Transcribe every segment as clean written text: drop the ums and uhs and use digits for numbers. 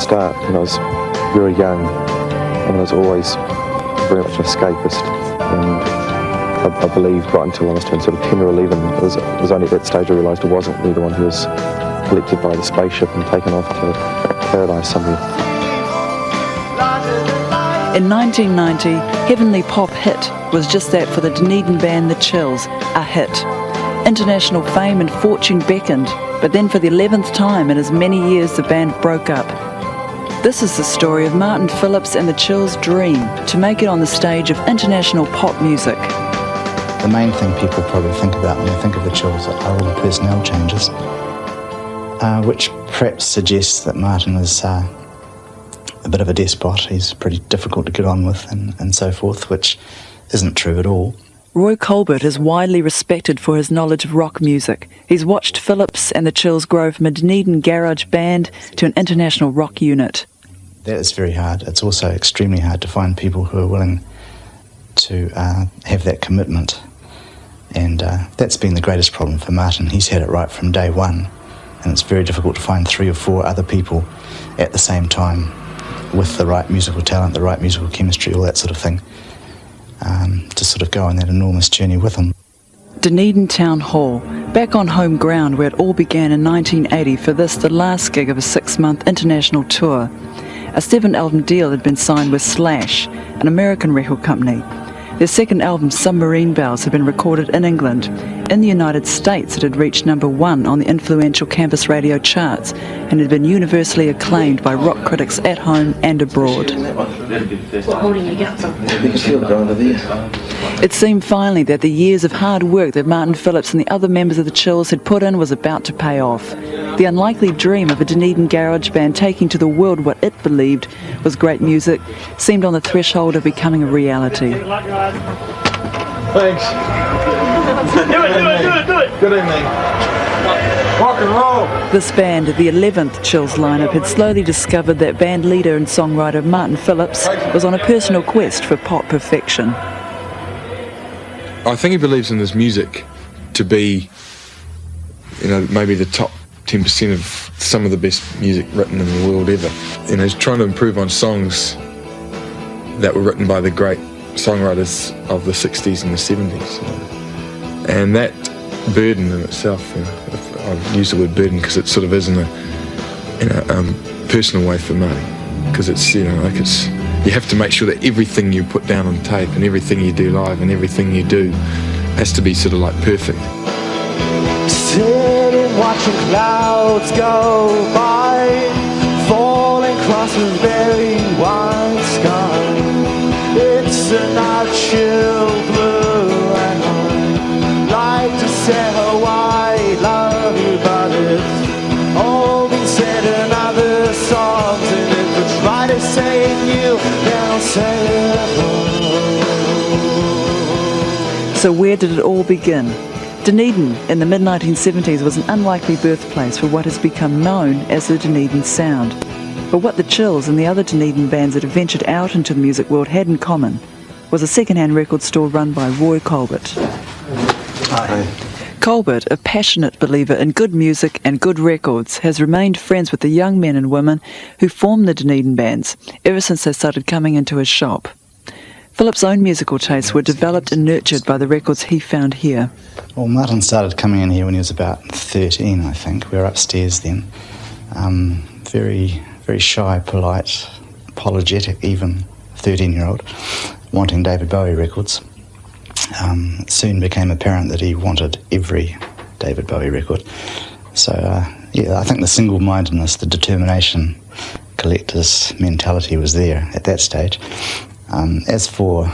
start. When I was very young, I was always very much an escapist, and I believed right until I was sort of 10 or 11, it was only at that stage I realised I wasn't the one who was collected by the spaceship and taken off to paradise somewhere. In 1990, Heavenly Pop Hit was just that for the Dunedin band The Chills, a hit. International fame and fortune beckoned, but then for the 11th time in as many years the band broke up. This is the story of Martin Phillipps and The Chills' dream to make it on the stage of international pop music. The main thing people probably think about when they think of The Chills are all the personnel changes, which perhaps suggests that Martin is a bit of a despot. He's pretty difficult to get on with and so forth, which isn't true at all. Roy Colbert is widely respected for his knowledge of rock music. He's watched Phillipps and The Chills grow from a Dunedin garage band to an international rock unit. That is very hard. It's also extremely hard to find people who are willing to have that commitment. And that's been the greatest problem for Martin. He's had it right from day one. And it's very difficult to find 3 or 4 other people at the same time with the right musical talent, the right musical chemistry, all that sort of thing, to sort of go on that enormous journey with him. Dunedin Town Hall, back on home ground where it all began in 1980 for this, the last gig of a 6-month international tour. A 7-album deal had been signed with Slash, an American record company. Their second album, Submarine Bells, had been recorded in England. In the United States, it had reached #1 on the influential campus radio charts and had been universally acclaimed by rock critics at home and abroad. It seemed finally that the years of hard work that Martin Phillipps and the other members of The Chills had put in was about to pay off. The unlikely dream of a Dunedin garage band taking to the world what it believed was great music seemed on the threshold of becoming a reality. Thanks. Do it. Good evening. Rock and roll. This band, the 11th Chills lineup, had slowly discovered that band leader and songwriter Martin Phillipps was on a personal quest for pop perfection. I think he believes in his music to be, maybe the top 10% of some of the best music written in the world ever. He's trying to improve on songs that were written by the great songwriters of the 60s and the 70s. And that burden in itself, I've used the word burden because it sort of is in a personal way for Marty, because it's, you have to make sure that everything you put down on tape and everything you do live and everything you do has to be sort of like perfect. Sitting watching clouds go by, falling across a very wide sky. It's a night chill blue and I'd like to say how I love you, but it's all been said in other songs, and if I try to say it new, then I'll say it wrong. So where did it all begin? Dunedin in the mid-1970s was an unlikely birthplace for what has become known as the Dunedin sound. But what the Chills and the other Dunedin bands that have ventured out into the music world had in common was a second-hand record store run by Roy Colbert. Hi. Colbert, a passionate believer in good music and good records, has remained friends with the young men and women who formed the Dunedin bands ever since they started coming into his shop. Phillipps' own musical tastes were developed and nurtured by the records he found here. Well, Martin started coming in here when he was about 13, I think. We were upstairs then. Very, very shy, polite, apologetic even, 13-year-old, wanting David Bowie records. It soon became apparent that he wanted every David Bowie record. So, I think the single-mindedness, the determination, collector's mentality was there at that stage. As for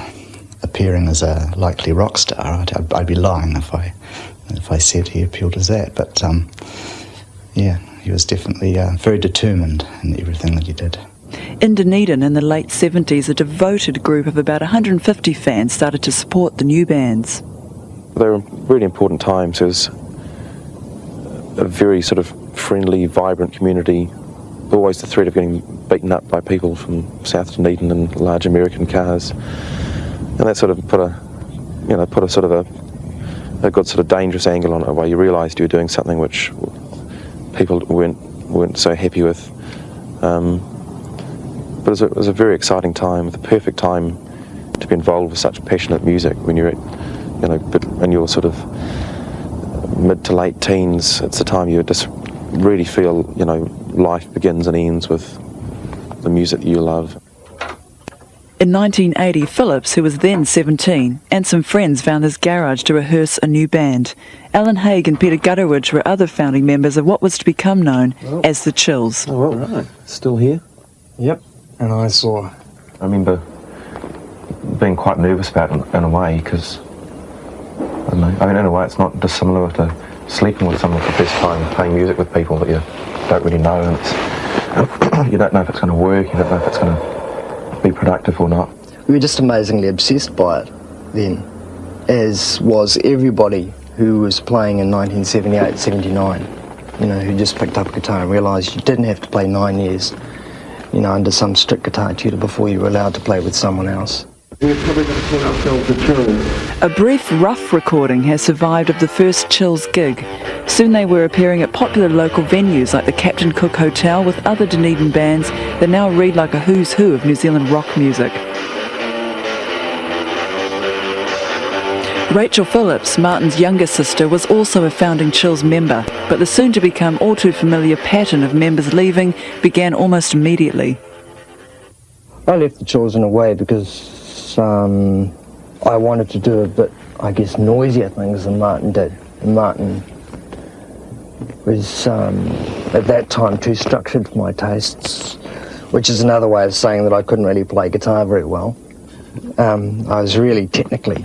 appearing as a likely rock star, I'd be lying if I said he appealed as that. But he was definitely very determined in everything that he did. In Dunedin in the late 70s, a devoted group of about 150 fans started to support the new bands. They were really important times. It was a very sort of friendly, vibrant community. Always the threat of getting beaten up by people from South Dunedin in large American cars, and that sort of put a sort of a good sort of dangerous angle on it, where you realised you were doing something which people weren't so happy with. But it was a very exciting time, the perfect time to be involved with such passionate music when you're in your sort of mid to late teens. It's the time you just really feel, life begins and ends with the music that you love. In 1980, Phillipps, who was then 17, and some friends found his garage to rehearse a new band. Alan Haig and Peter Gutteridge were other founding members of what was to become known as the Chills. Oh, well, right. Still here? Yep. And I remember being quite nervous about it in a way, because, I don't know, in a way it's not dissimilar to sleeping with someone for the first time, playing music with people that you don't really know, and it's, you don't know if it's going to work, you don't know if it's going to be productive or not. We were just amazingly obsessed by it then, as was everybody who was playing in 1978, 79, who just picked up a guitar and realised you didn't have to play 9 years, under some strict guitar tutor before you were allowed to play with someone else. We're probably going to call ourselves the Chills. A brief, rough recording has survived of the first Chills gig. Soon they were appearing at popular local venues like the Captain Cook Hotel with other Dunedin bands that now read like a who's who of New Zealand rock music. Rachel Phillipps, Martin's younger sister, was also a founding Chills member, but the soon-to-become all-too-familiar pattern of members leaving began almost immediately. I left the Chills in a way because I wanted to do a bit, noisier things than Martin did. And Martin was, at that time, too structured for my tastes, which is another way of saying that I couldn't really play guitar very well. I was really technically,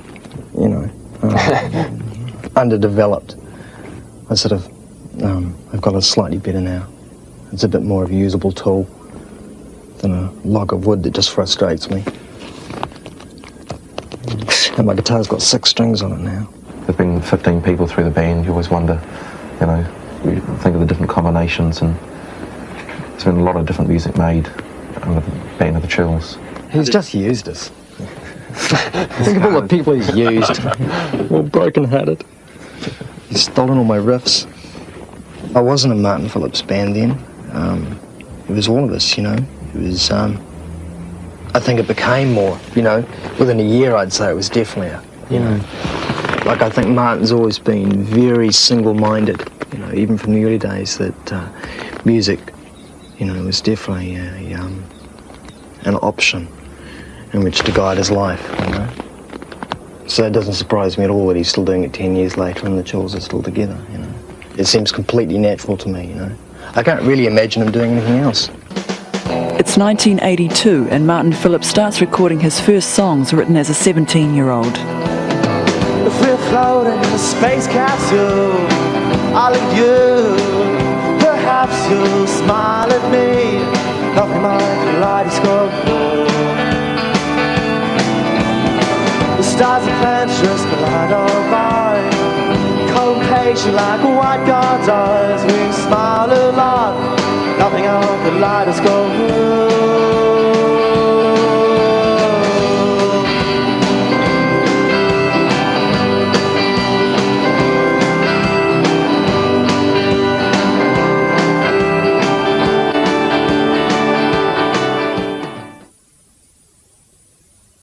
underdeveloped. I've got it slightly better now. It's a bit more of a usable tool than a log of wood that just frustrates me. And my guitar's got 6 strings on it now. There's been 15 people through the band. You always wonder, you think of the different combinations, and there's been a lot of different music made under the band of the Chills. He's just used us. Think of all the people he's used. All broken-hearted. He's stolen all my riffs. I wasn't a Martin Phillipps band then. It was all of us, It was, I think it became more, Within a year, I'd say it was definitely I think Martin's always been very single-minded, even from the early days, that music, was definitely an option in which to guide his life, So it doesn't surprise me at all that he's still doing it 10 years later and the Chills are still together, It seems completely natural to me, I can't really imagine him doing anything else. It's 1982 and Martin Phillipps starts recording his first songs written as a 17-year-old. If we're floating in a space capsule, I'll leave you. Perhaps you'll smile at me. Nothing like Kaleidoscope World. The stars and planets just collide on by. Cold patient like a white god's eyes. We smile a lot. Nothing on Kaleidoscope World.